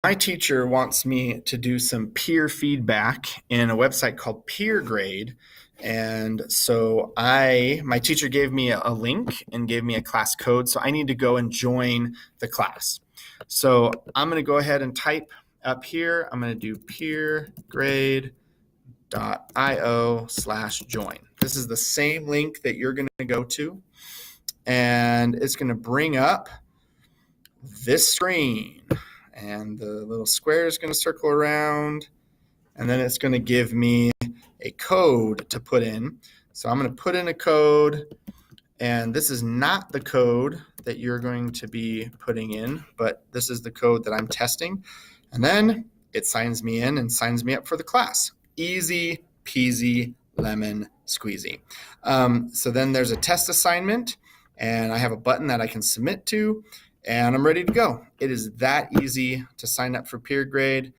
My teacher wants me to do some peer feedback in a website called Peergrade. And so my teacher gave me a link and gave me a class code. So I need to go and join the class. So I'm going to go ahead and type up here. I'm going to do peergrade.io/join. This is the same link that you're going to go to. And it's going to bring up this screen. And the little square is going to circle around, and then it's going to give me a code to put in. So I'm going to put in a code, and this is not the code that you're going to be putting in, but this is the code that I'm testing. And then it signs me in and signs me up for the class. Easy peasy lemon squeezy. So then there's a test assignment, and I have a button that I can submit to, and I'm ready to go. It is that easy to sign up for Peergrade.